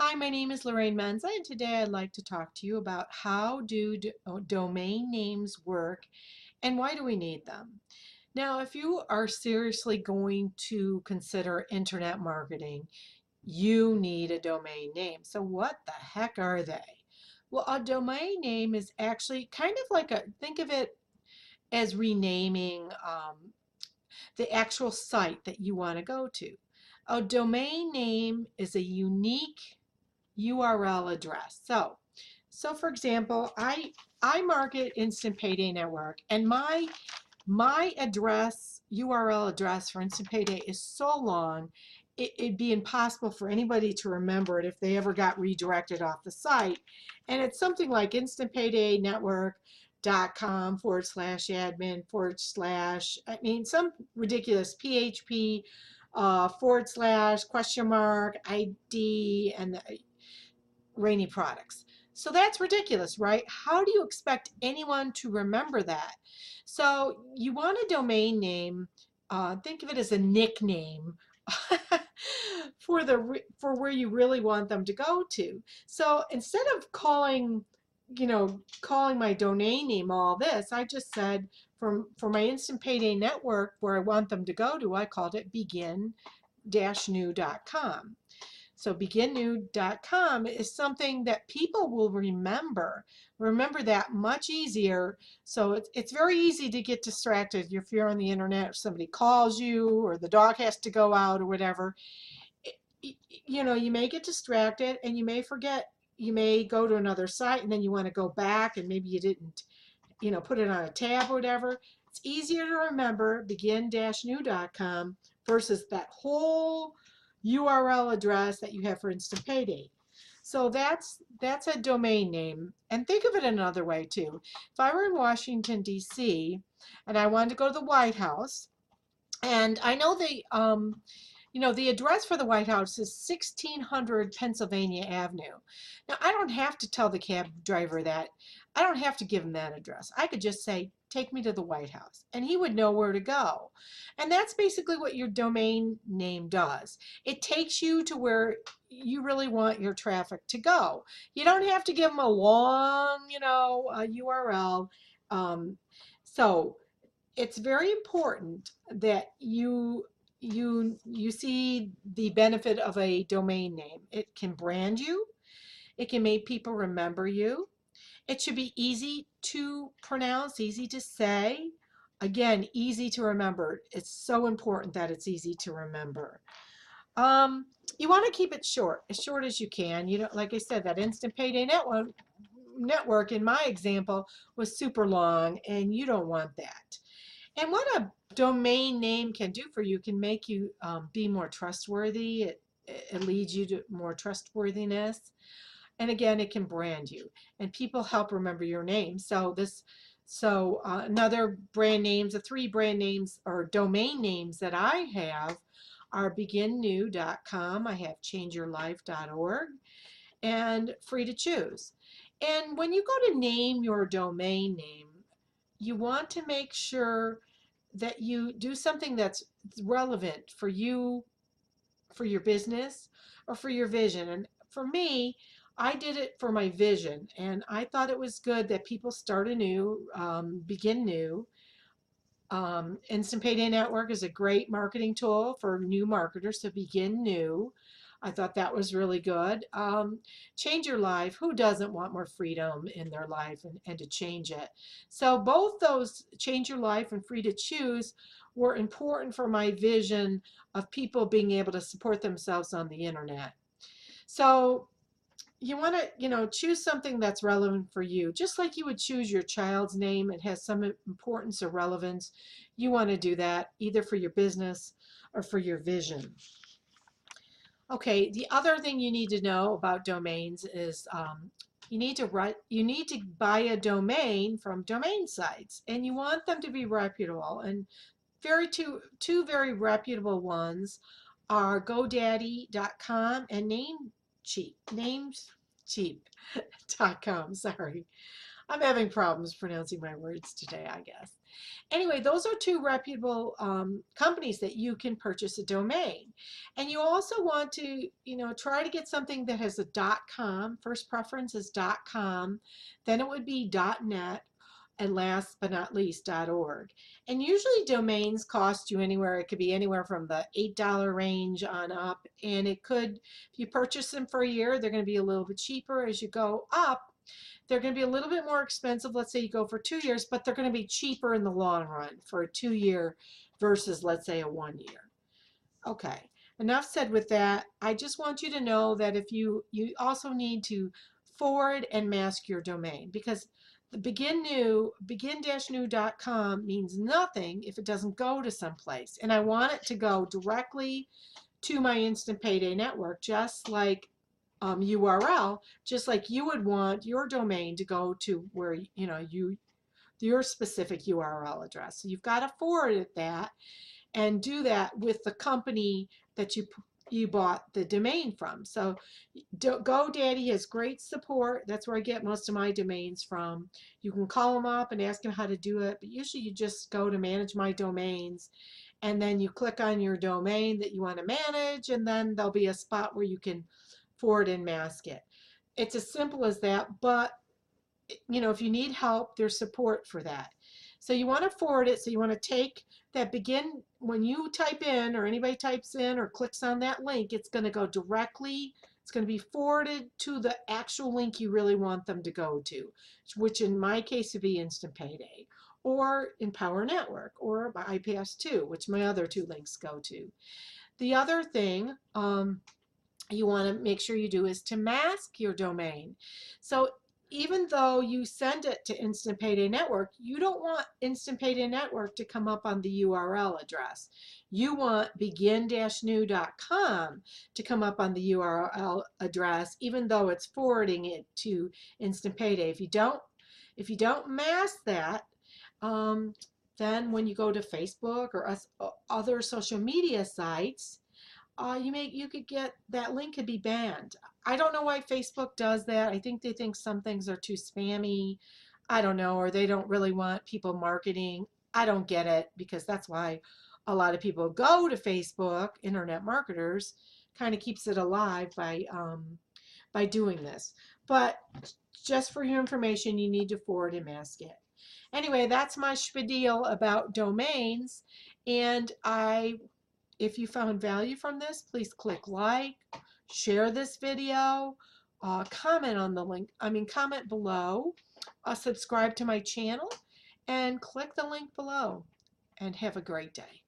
Hi, my name is Lorraine Menza, and today I'd like to talk to you about how do domain names work and why do we need them. Now, if you are seriously going to consider internet marketing, you need a domain name. So what the heck are they? Well, a domain name is actually kind of like think of it as renaming the actual site that you want to go to. A domain name is a unique URL address. So for example, I market Instant Payday Network, and my address, URL address for Instant Payday is so long, it'd be impossible for anybody to remember it if they ever got redirected off the site. And it's something like instantpaydaynetwork.com /admin I mean, some ridiculous PHP / ID and the rainy products. So that's ridiculous, right? How do you expect anyone to remember that? So you want a domain name, think of it as a nickname for where you really want them to go to. So instead of calling my domain name all this, I just said for my Instant Payday Network where I want them to go to, I called it begin-new.com. So beginnew.com is something that people will remember that much easier. So it's very easy to get distracted if you're on the internet or somebody calls you or the dog has to go out or whatever. You may get distracted and you may forget. You may go to another site and then you want to go back and maybe you didn't, put it on a tab or whatever. It's easier to remember begin-new.com versus that whole URL address that you have for Instant Payday. So that's a domain name. And think of it another way too. If I were in Washington, D.C., and I wanted to go to the White House, and I know the address for the White House is 1600 Pennsylvania Avenue. Now, I don't have to tell the cab driver that. I don't have to give him that address. I could just say, take me to the White House, and he would know where to go. And that's basically what your domain name does. It takes you to where you really want your traffic to go. You don't have to give them a long, URL. Um, so it's very important that you see the benefit of a domain name. It can brand you. It can make people remember you. It should be easy to pronounce, easy to say. Again, easy to remember. It's so important that it's easy to remember. Um, you want to keep it short as you can. You know, like I said, that Instant Payday network in my example was super long, and you don't want that. And what a domain name can do for you can make you be more trustworthy. It leads you to more trustworthiness. And again, it can brand you. And people help remember your name. Another brand names, the three brand names or domain names that I have are beginnew.com. I have changeyourlife.org and free to choose. And when you go to name your domain name, you want to make sure that you do something that's relevant for you, for your business, or for your vision. And for me, I did it for my vision, and I thought it was good that people start anew, begin new. Instant Payday Network is a great marketing tool for new marketers to begin new. I thought that was really good. Change your life. Who doesn't want more freedom in their life and to change it? So both those change your life and free to choose were important for my vision of people being able to support themselves on the internet. So you want to, choose something that's relevant for you. Just like you would choose your child's name, it has some importance or relevance. You want to do that either for your business or for your vision. Okay, the other thing you need to know about domains is you need to buy a domain from domain sites, and you want them to be reputable. And two very reputable ones are GoDaddy.com and Namecheap.com. Sorry, I'm having problems pronouncing my words today, I guess. Anyway, those are two reputable companies that you can purchase a domain. And you also want to, try to get something that has a .com. First preference is .com. Then it would be .net. And last but not least, .org. And usually domains cost you anywhere, it could be anywhere from the $8 range on up. And it could, if you purchase them for a year, they're going to be a little bit cheaper. As you go up, they're going to be a little bit more expensive. Let's say you go for 2 years, but they're going to be cheaper in the long run for a 2 year versus, let's say, a 1 year. Okay, enough said with that. I just want you to know that if you also need to forward and mask your domain, because the begin-new.com means nothing if it doesn't go to someplace. And I want it to go directly to my Instant Payday network, just like URL, just like you would want your domain to go to where your specific URL address. So you've got to forward it that and do that with the company that you bought the domain from. So GoDaddy has great support. That's where I get most of my domains from. You can call them up and ask them how to do it, but usually you just go to manage my domains, and then you click on your domain that you want to manage, and then there'll be a spot where you can forward and mask it. It's as simple as that, but if you need help, there's support for that. So you want to forward it. So you want to take that when you type in, or anybody types in or clicks on that link, it's going to go directly, it's going to be forwarded to the actual link you really want them to go to, which in my case would be Instant Payday, or Empower Network, or iPass2, which my other two links go to. The other thing you want to make sure you do is to mask your domain. So even though you send it to Instant Payday Network, you don't want Instant Payday Network to come up on the URL address. You want begin-new.com to come up on the URL address, even though it's forwarding it to Instant Payday. If you don't mask that, then when you go to Facebook or other social media sites, you could get that link could be banned. I don't know why Facebook does that. I think they think some things are too spammy. I don't know, or they don't really want people marketing. I don't get it, because that's why a lot of people go to Facebook. Internet marketers kind of keeps it alive by doing this. But just for your information, you need to forward and mask it. Anyway, that's my spiel about domains, and if you found value from this, please click like, share this video, comment below, subscribe to my channel, and click the link below, and have a great day.